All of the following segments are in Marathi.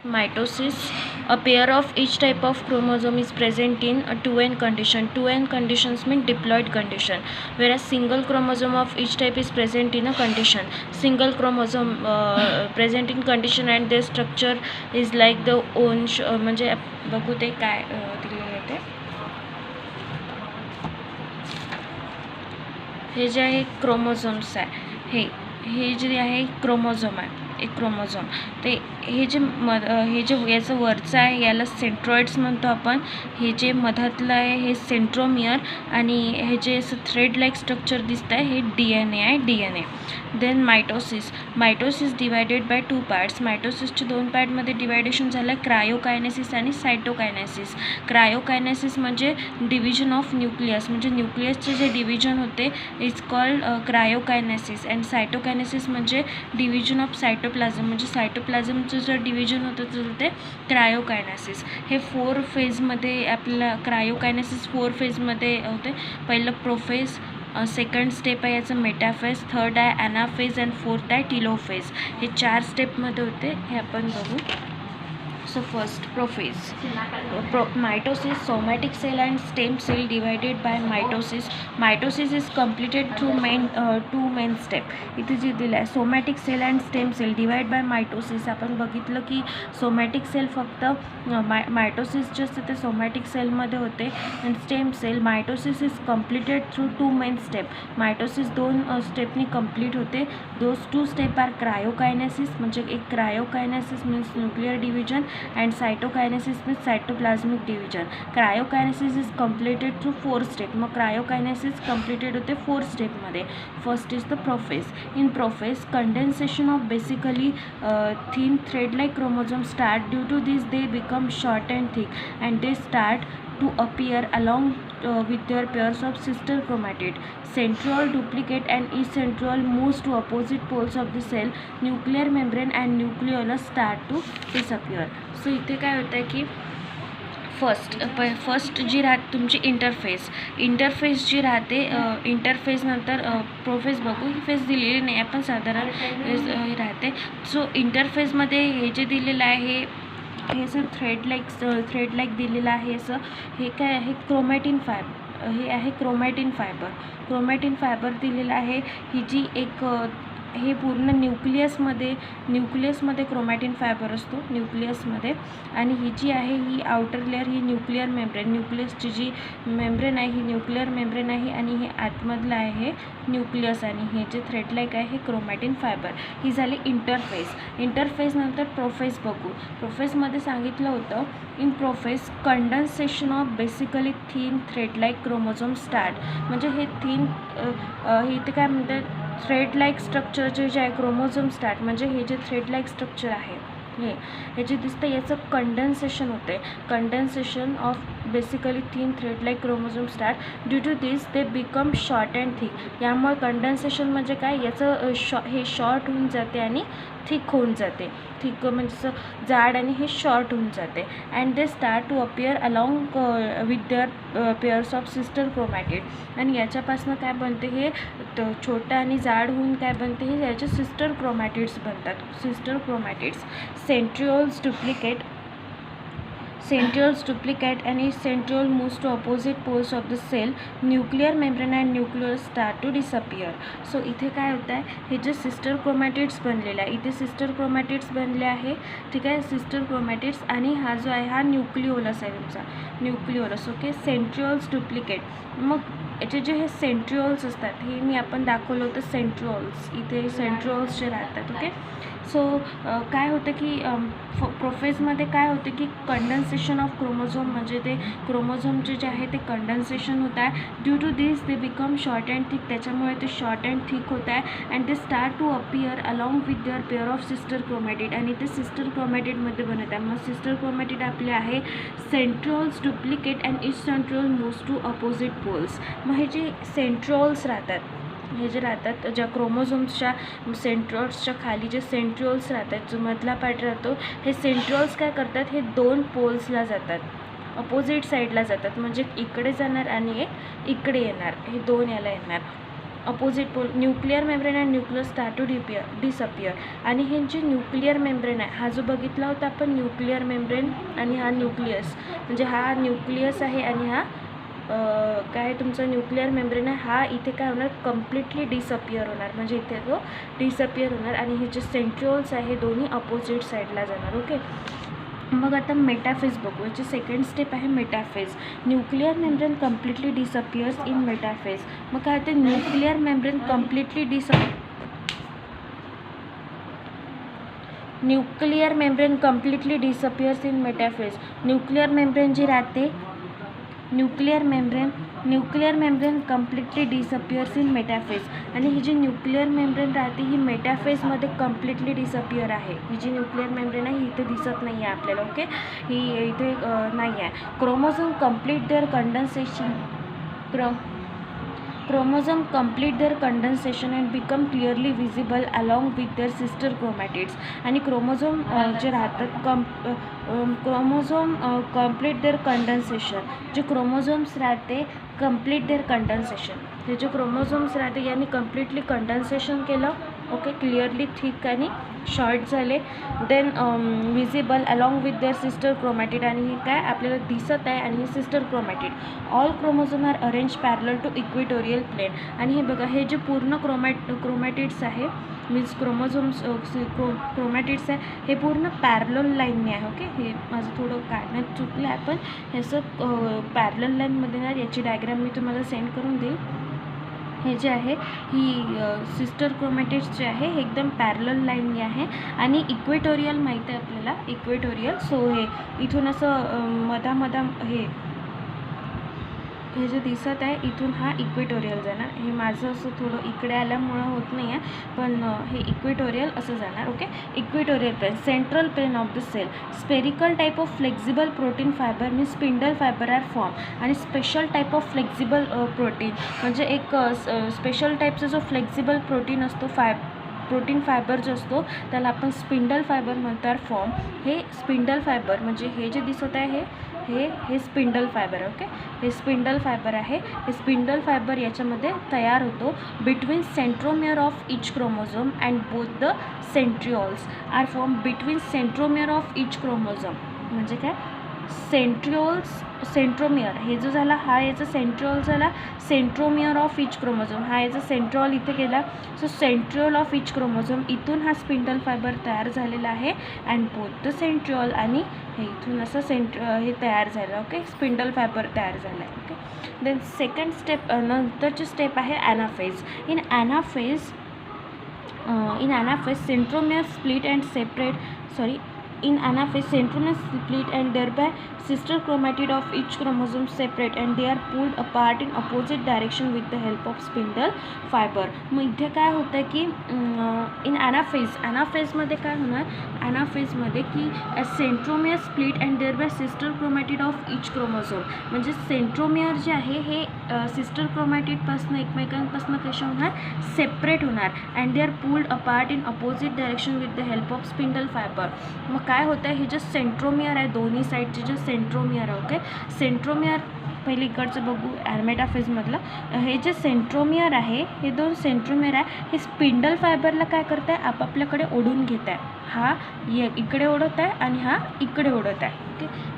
Mitosis, a pair of each type of chromosome is present in a 2n condition. 2n conditions mean diploid condition, whereas single chromosome of each type is present in a condition. Single chromosome present in condition and their structure is like the अंश म्हणजे बघू ते काय दिलेलं ते. हे जे आहे क्रोमोझोम्स आहे, हे जे आहे क्रोमोझोम आहे, एक क्रोमोझोम. ते हे जे याचं वरचं आहे याला सेंट्रॉइड्स म्हणतो आपण. हे जे मधातलं आहे हे सेंट्रोमियर आणि हे जे असं थ्रेड लाईक स्ट्रक्चर दिसतं आहे हे DNA आहे, DNA. Then mitosis divided by 2 parts. मायटोसिसचे 2 पार्टमध्ये डिवायडेशन झालं, क्रायोकायनेसिस आणि सायटोकायनेसिस. क्रायोकायनेसिस म्हणजे डिव्हिजन ऑफ न्यूक्लियस, म्हणजे न्यूक्लियसचे जे डिव्हिजन होते इट्स कॉल्ड क्रायोकायनेसिस. अँड सायटोकायनेसिस म्हणजे डिव्हिजन ऑफ सायटोप्लाझम, म्हणजे सायटोप्लाझमचं जर डिव्हिजन होतं तर ते क्रायोकायनेसिस. हे 4 फेजमध्ये आपल्याला क्रायोकायनेसिस 4 फेजमध्ये होते. पहिलं प्रोफेज, सेकंड स्टेप आहे याचं मेटाफेज, थर्ड आहे ॲनाफेज अँड फोर्थ आहे टीलोफेज. हे 4 स्टेपमध्ये होते, हे आपण बघू. So first, prophase. Mitosis, somatic cell and stem cell divided by mitosis. Mitosis is completed through two main step. इथे जे दिलं आहे somatic cell and stem cell divide by mitosis. आपण बघितलं की सोमॅटिक सेल फक्त मायटोसिस जे असते ते सोमॅटिक सेलमध्ये होते and stem cell mitosis is completed through 2 main step. Mitosis 2 स्टेपनी कंप्लीट होते. दोज 2 स्टेप आर क्रायोकायनेसिस, म्हणजे एक karyokinesis means nuclear division and cytokinesis means cytoplasmic division. Cryokinesis is completed through 4 steps. मग cryokinesis completed होते 4 स्टेप मध्ये. First is the prophase. In prophase condensation of basically thin thread like chromosome start. Due to this they become short and thick and they start to appear along with their pairs of sister chromatid. Centriole duplicate and each centriole moves to opposite poles of the cell. Nuclear membrane and nucleolus start to disappear. So इथे काय होतं आहे की फर्स्ट जी राहते तुमची इंटरफेस जी राहते, इंटरफेस नंतर प्रोफेस बघू. ही फेस दिलेली नाही आपण साधारण हे राहते. सो इंटरफेसमध्ये हे जे दिलेलं आहे हे असं थ्रेड लाईक दिलेलं आहे. असं हे काय आहे क्रोमॅटिन फायबर, हे आहे क्रोमॅटिन फायबर दिलेलं आहे. ही जी एक हे पूर्ण न्यूक्लियसमध्ये क्रोमॅटिन फायबर असतो न्यूक्लियसमध्ये. आणि ही जी आहे ही आउटर लेअर ही न्यूक्लिअर मेम्ब्रेन, न्यूक्लियसची जी मेम्ब्रेन आहे ही न्यूक्लिअर मेम्ब्रेन आहे आणि हे आतमधलं आहे न्यूक्लियस आणि हे जे थ्रेड लाईक आहे हे क्रोमॅटिन फायबर. ही झाली इंटरफेस नंतर प्रोफेस बघू. प्रोफेसमध्ये सांगितलं होतं in prophase condensation of basically thin thread like chromosome start. म्हणजे हे थिन हे इथे काय म्हणतात थ्रेड लाईक स्ट्रक्चरचे जे आहे क्रोमोझोम स्टार्ट, म्हणजे हे जे थ्रेड लाईक स्ट्रक्चर आहे हे जे दिसतं याचं कंडेन्सेशन होते. Condensation of basically thin thread like chromosome start. Due to this they become short and thick. यामुळे कंडेन्सेशन म्हणजे काय याचं हे शॉर्ट होऊन जाते आणि थिक होऊन जाते. थिक म्हणजे जाड आणि हे शॉर्ट होऊन जाते. And they start to appear along with their pairs of sister chromatid. आणि याच्यापासून काय बनते हे छोटं आणि जाड होऊन काय बनते हे याचे सिस्टर क्रोमॅटिड्स बनतात. Sister chromatids. Centrioles duplicate and each centriole moves to opposite poles of the cell. Nuclear membrane and nucleolus start to disappear. So इथे काय होतं आहे हे जे सिस्टर क्रोमॅटिड्स बनलेलं आहे, इथे सिस्टर क्रोमॅटिड्स बनले आहे. ठीक आहे, सिस्टर क्रोमॅटिड्स. आणि हा जो आहे हा न्यूक्लिओलस आहे तुमचा न्यूक्लिओलस. Okay, centrioles duplicate. मग याचे जे हे सेंट्रिओल्स असतात हे मी आपण दाखवलं होतं सेंट्रिओल्स. इथे सेंट्रिओल्स जे राहतात. ओके, सो काय होतं की प्रोफेजमध्ये काय होतं की कंडेन्सेशन ऑफ क्रोमोझोम, म्हणजे ते क्रोमोझोमचे जे आहे ते कंडेन्सेशन होत आहे. Due to this they become short and thick. त्याच्यामुळे ते शॉर्ट अँड थिक होत आहे. And they start to appear along with their pair of sister chromatid. आणि ते सिस्टर क्रोमॅटिडमध्ये बनत आहे. मग सिस्टर क्रोमॅटिड आपले आहे centrioles duplicate and each centriole moves to opposite poles. मग हे जे सेंट्रिओल्स राहतात हे जे राहतात ज्या क्रोमोझोम्सच्या सेंट्रिओल्सच्या खाली जे सेंट्रिओल्स राहतात जो मधला पार्ट राहतो हे सेंट्रिओल्स काय करतात हे 2 पोल्सला जातात, अपोजिट साईडला जातात. म्हणजे इकडे जाणार आणि एक इकडे येणार, हे 2 याला येणार. Opposite pole nuclear membrane and nucleus start to disappear. आणि हे जे न्यूक्लिअर मेम्ब्रेन आहे, हा जो बघितला होता आपण न्यूक्लिअर मेम्ब्रेन आणि हा न्यूक्लियस, म्हणजे हा न्यूक्लियस आहे आणि हा काय तुमचा न्यूक्लिअर मेम्ब्रेन आहे, हा इथे काय होणार कम्प्लिटली डिसअपियर होणार, म्हणजे इथे तो डिसअपियर होणार. आणि हे जे सेंट्रिओल्स आहे दोन्ही अपोजिट साईडला जाणार. ओके, मग आता मेटाफेज बघू. याची सेकंड स्टेप आहे metaphase. Nuclear membrane completely disappears in metaphase. मग काय होते, nuclear membrane completely nuclear membrane completely disappears in metaphase. Nuclear membrane जी राहते, nuclear membrane completely disappears in metaphase. आणि ही जी न्यूक्लिअर मेम्ब्रेन राहते ही मेटाफेजमध्ये कम्प्लिटली डिसअपियर आहे. ही जी न्यूक्लिअर मेम्ब्रेन आहे ही इथे दिसत नाही आहे आपल्याला. ओके, ही इथे नाही आहे. Chromosome complete their condensation. Chromosome complete their condensation and become clearly visible along with their sister chromatids. आणि क्रोमोझोम जे राहतात क्रोमोझोम complete their condensation. जे क्रोमोझोम्स राहते complete their condensation. हे जे क्रोमोझोम्स राहते यांनी कम्प्लिटली कंडेन्सेशन केलं. ओके, क्लिअरली थिक आणि शॉर्ट झाले. Then visible along with their sister chromatid. आणि हे काय आपल्याला दिसत आहे आणि हे sister chromatid. All chromosome are arrange parallel to equatorial plane. आणि हे बघा, हे जे पूर्ण क्रोमॅटिड्स आहे मीन्स क्रोमोझोम्स क्रोमॅटिड्स आहे हे पूर्ण पॅरलल लाईनने आहे. ओके, हे माझं थोडं काढण्यात चुकलं आहे, पण ह्याचं पॅरलल लाईनमध्ये ना याची डायग्राम मी तुम्हाला सेंड करून देईल. हे जे आहे ही सिस्टर क्रोमॅटिड्स जे आहे हे एकदम पॅरलल लाईनने आहे. आणि इक्वेटोरियल माहीत आहे आपल्याला, इक्वेटोरियल. सो हे इथून असं मधामधा हे जे दिसत आहे इथून हा इक्वेटोरियल जाणार. हे माझं असं थोडं इकडे आल्यामुळं होत नाही आहे, पण हे इक्वेटोरियल असं जाणार. Okay, equatorial plane, central plane of the cell, spherical type of flexible protein fibre means spindle fibre are form. आणि special type of flexible protein म्हणजे एक स्पेशल टाईपचा जो फ्लेक्झिबल प्रोटीन असतो प्रोटीन फायबर जो असतो त्याला आपण स्पिंडल फायबर म्हणतात फॉर्म. हे स्पिंडल फायबर म्हणजे हे जे दिसत आहे हे स्पिंडल फायबर. ओके, हे स्पिंडल फायबर आहे. हे स्पिंडल फायबर याच्यामध्ये तयार होतो between centromere of each chromosome and both the centrioles are form between centromere of each chromosome. म्हणजे काय, सेंट्रोमियर हे जो झाला हा याचा सेंट्रिओल झाला. सेंट्रोमियर ऑफ इच क्रोमोझोम हा याचा सेंट्रिओल इथे गेला. So centriole of each chromosome इथून हा स्पिंडल फायबर तयार झालेला आहे अँड बोथ द सेंट्रिओल आणि हे इथून असं हे तयार झालं. ओके, स्पिंडल फायबर तयार झाला आहे. ओके, देन सेकंड स्टेप नंतरची स्टेप आहे anaphase. In anaphase centromere split and separate in anaphase centromere split and thereby sister chromatid of each chromosome separate and they are pulled apart in opposite direction with the help of spindle fiber. मग इथे काय होतं की इन ॲनाफेजमध्ये काय होणार, ॲनाफेजमध्ये की centromere split and thereby sister chromatid of each chromosome. म्हणजे सेंट्रोमियर जे आहे हे सिस्टर क्रोमॅटिडपासून एकमेकांपासून कसे होणार, सेपरेट होणार and they are pulled apart in opposite direction with the help of spindle fibre. मग काय होतं आहे, हे जे सेंट्रोमियर आहे दोन्ही साईडचे जे सेंट्रोमियर आहे. ओके, सेंट्रोमियर पहिले इकडचं बघू मेटाफेजमधलं. हे जे सेंट्रोमियर आहे हे दोन सेंट्रोमियर आहे हे स्पिंडल फायबरला काय करत आहे, आपापल्याकडे ओढून घेत आहे. हा इकडे ओढत आहे आणि हा इकडे ओढत आहे. ओके,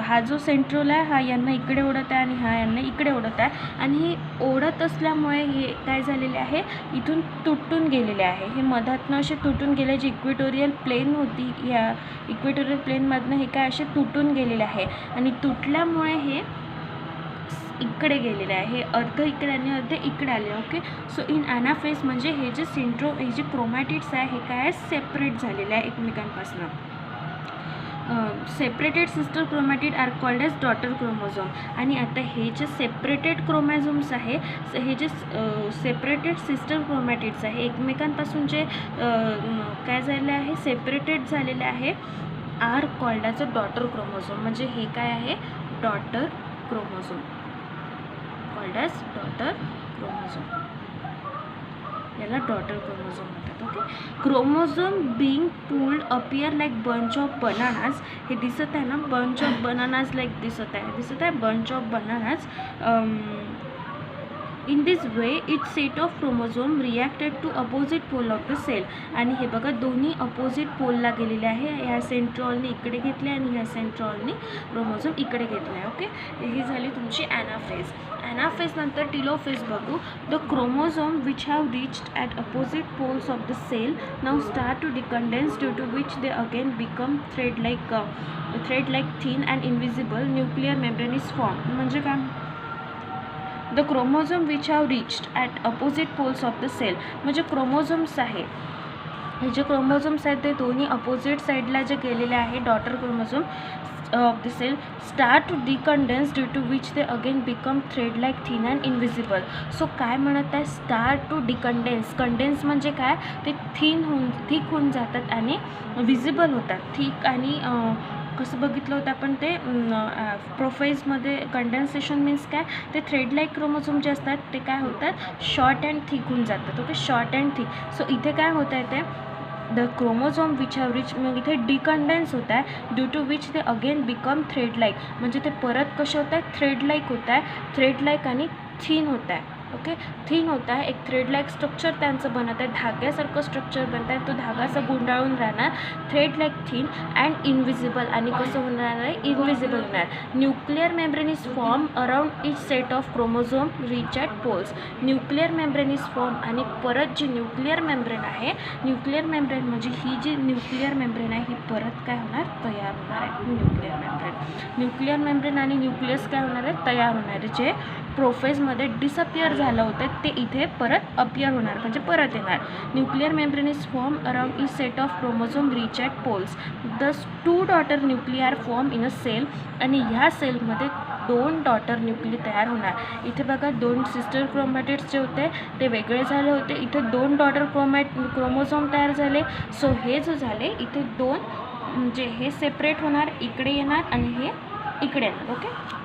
हा जो सेंट्रोल आहे हा यांना इकडे ओढत आहे आणि हा यांना इकडे ओढत आहे. आणि हे ओढत असल्यामुळे हे काय झालेले आहे, इथून तुटून गेलेले आहे. हे मधातनं असे तुटून गेले. जी इक्वेटोरियल प्लेन होती या इक्वेटोरियल प्लेनमधनं हे काय असे तुटून गेलेले आहे आणि तुटल्यामुळे हे इकडे गेलेले आहे. हे अर्ध इकडे आणि अर्धे इकडे आले. ओके, सो इन ॲनाफेज म्हणजे हे जे क्रोमॅटिड्स आहे हे काय सेपरेट झालेले आहे एकमेकांपासून. Separated sister chromatid are called as daughter chromosome. आणि आता हे जे सेपरेटेड क्रोमॅझोम्स आहे हे जे सेपरेटेड सिस्टर क्रोमॅटिड्स आहे एकमेकांपासून जे काय झालेले आहे सेपरेटेड झालेले आहे are called as a daughter chromosome. म्हणजे हे काय आहे, daughter chromosome, called as daughter chromosome. याला डॉटर क्रोमोझोम म्हणतात. Okay, chromosome being pulled appear like bunch of bananas. हे दिसत आहे ना, बंच ऑफ बनानाज लाईक दिसत आहे bunch of bananas. In this way it set of chromosome reacted to opposite pole of the cell. आणि हे बघा दोन्ही अपोजिट पोलला गेलेले आहे. ह्या सेंट्रॉलने इकडे घेतले आणि ह्या सेंट्रॉलने क्रोमोझोम इकडे घेतले आहे. ओके, ही झाली तुमची ॲनाफेज. ॲनाफेज नंतर टिलोफेज बघू. The chromosome which have reached at opposite poles of the cell now start to decondense due to which they again become thread like thin and invisible nuclear membrane is form. म्हणजे काय, the chromosome which have reached at opposite poles of the cell, म्हणजे क्रोमोझोम्स आहे, हे जे क्रोमोझोम्स आहेत ते दोन्ही अपोजिट साईडला जे गेलेले आहे daughter chromosome of the cell start to decondense due to which they again become thread like thin and invisible. So काय म्हणत आहे, स्टार्ट टू डिकंडेन्स. कंडेन्स म्हणजे काय, ते थिक होऊन जातात आणि विजिबल होतात. थिक आणि कसं बघितलं होतं आपण ते प्रोफेजमध्ये. कंडेन्सेशन मीन्स काय, ते थ्रेड लाईक क्रोमोझोम जे असतात ते काय होतात, शॉर्ट अँड थिक होऊन जातात. Okay, short and thick. So इथे काय होत आहे, ते the chromosome which have reach, मग इथे डिकंडेन्स होत आहे due to which they again become thread like, म्हणजे ते परत कसे होत आहे, थ्रेड लाईक होत आहे. थ्रेड लाईक आणि थिन होत आहे. ओके, थिन होता है, एक थ्रेड लाईक स्ट्रक्चर त्यांचं बनत आहे, धाग्यासारखं स्ट्रक्चर बनत आहे. तो धागा असा गुंडाळून राहणार, thread like thin and invisible. आणि कसं होणार आहे, इनविजिबल होणार. Nuclear membrane is form around each set of chromosome reach at poles. Nuclear membrane is form, आणि परत जी न्यूक्लिअर मेम्ब्रेन आहे, न्यूक्लिअर मेम्ब्रेन म्हणजे ही जी न्यूक्लिअर मेम्ब्रेन आहे ही परत काय होणार, तयार होणार आहे. न्यूक्लिअर मेम्ब्रेन आणि न्यूक्लियस काय होणार आहे, तयार होणार आहे. जे प्रोफेजमध्ये डिसअपियर झालं होतं ते इथे परत अपियर होणार, म्हणजे परत येणार. Nuclear membrane is form around each set of chromosome reach at poles. The 2 daughter nuclear are form in a cell. आणि ह्या सेलमध्ये 2 डॉटर न्यूक्ली तयार होणार. इथे बघा 2 सिस्टर क्रोमॅटिड्स जे होते ते वेगळे झाले होते, इथे 2 डॉटर क्रोमोझोम तयार झाले. सो हे जो झाले इथे 2, म्हणजे हे सेपरेट होणार, इकडे येणार आणि हे इकडे येणार. Okay,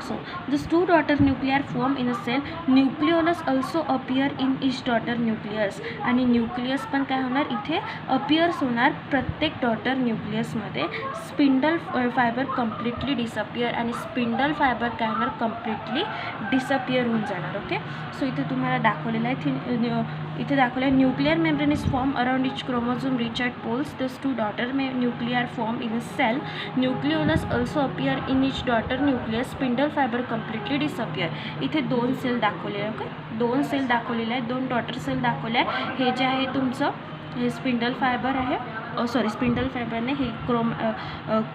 so these 2 daughter nuclei form in a cell. Nucleolus also appear in each daughter nucleus. आणि न्यूक्लियस पण काय होणार, इथे अपियर्स होणार प्रत्येक डॉटर न्यूक्लियसमध्ये. स्पिंडल फायबर कम्प्लिटली डिसअपियर, आणि स्पिंडल फायबर काय होणार, कम्प्लिटली डिसअपियर होऊन जाणार. ओके, सो इथे तुम्हाला दाखवलेलं आहे, इथे दाखवलं आहे nuclear membrane is form around each chromosome reach at poles. This 2 daughter nuclear are form in a cell. Nucleolus also appear in each daughter nucleus. Spindle fibre completely disappear. इथे 2 सेल दाखवलेले आहे. ओके, 2 सेल दाखवलेले आहेत, 2 डॉटर सेल दाखवले आहे. हे जे आहे तुमचं हे स्पिंडल फायबर आहे, सॉरी स्पिंडल फायबरने हे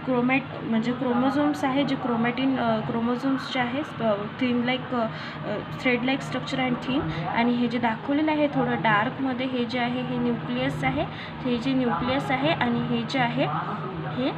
क्रोमॅट म्हणजे क्रोमोझोम्स आहे, जे क्रोमोझोम्स जे आहे thin like thread like structure and thin. आणि हे जे दाखवलेलं आहे थोडं डार्कमध्ये, हे जे आहे हे न्यूक्लियस आहे, हे जे न्यूक्लियस आहे. आणि हे जे आहे हे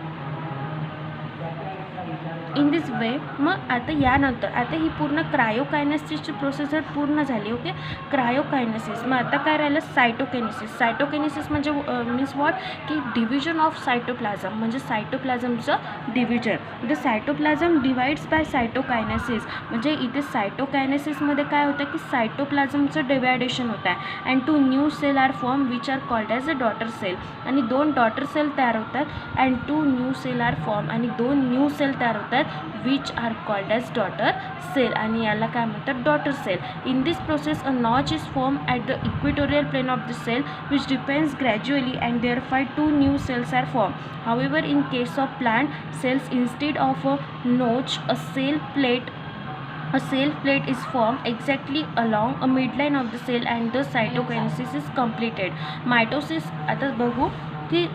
इन दिस वे. मग आता यानंतर आता ही पूर्ण क्रायोकायनेसिसची प्रोसेस पूर्ण झाली. Okay, karyokinesis. मग आता काय राहिलं, सायटोकेनेसिस. सायटोकेनेसिस म्हणजे मीन्स वॉट, की डिव्हिजन ऑफ सायटोप्लाझम, म्हणजे सायटोप्लाझमचं division. The cytoplasm divides by cytokinesis. म्हणजे इथे सायटोकायनेसिसमध्ये काय होतं, की सायटोप्लाझमचं डिवायडेशन होतं आहे. And 2 new cell are form which are called as a daughter cell. आणि 2 डॉटर सेल तयार होतात. And 2 new cell are form, आणि 2 न्यू सेल तयार होतात which are called as daughter cell. आणि याला काय म्हणतात, daughter cell. In this process a notch is form at the equatorial plane of the cell which depends gradually and thereby 2 new cells R form. However in case of plant cells instead of a notch a cell plate is formed exactly along a midline of the cell and the cytokinesis is completed. Mitosis आता बघू की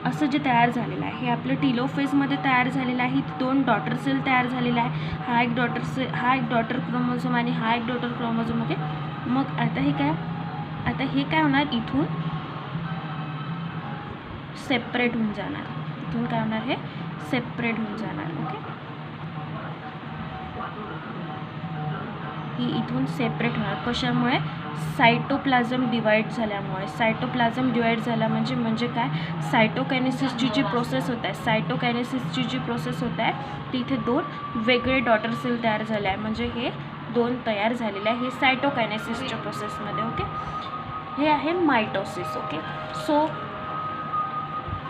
असं जे तयार झालेलं आहे हे आपलं टिलोफेजमध्ये तयार झालेलं आहे. 2 डॉटर सेल तयार झालेला आहे. हा एक डॉटर क्रोमोझोम आणि हा एक डॉटर क्रोमोझोम. ओके, मग आता हे काय होणार, इथून सेपरेट होऊन जाणार. इथून काय होणार, हे सेपरेट होऊन जाणार. ओके, ही इथून सेपरेट होणार. कशामुळे, सायटोप्लाझम डिवाइड झाल्यामुळे. सायटोप्लाझम डिवाइड झाला म्हणजे काय, सायटोकायनेसिसची जी प्रोसेस होत आहे ती इथे 2 वेगळे डॉटर सेल तयार झाले आहे. म्हणजे हे 2 तयार झालेले आहे, हे सायटोकायनेसिसच्या प्रोसेसमध्ये. ओके, हे आहे mitosis. Okay, so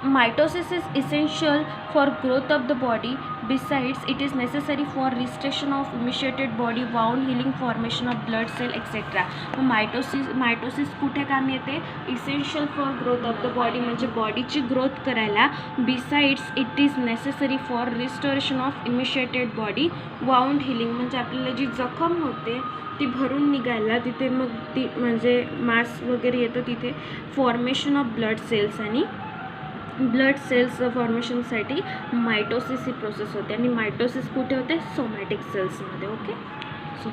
Mitosis is essential for growth of the body. Besides, it is necessary for restriction of emaciated body, wound healing, formation of blood cell, etc. Mitosis कुठे काम येते? Essential for growth of the body, म्हणजे बॉडीची ग्रोथ करायला. Besides it is necessary for restoration of emaciated body, wound healing, म्हणजे आपल्याला जी जखम होते ती भरून निघायला, तिथे मग ती म्हणजे मास वगैरे येतं, तिथे फॉर्मेशन ऑफ ब्लड सेल्स आणि ब्लड सेल्स फॉर्मेशनसाठी मायटोसिस ही प्रोसेस होते. आणि मायटोसिस कुठे होते? सोमॅटिक सेल्समध्ये. Okay, so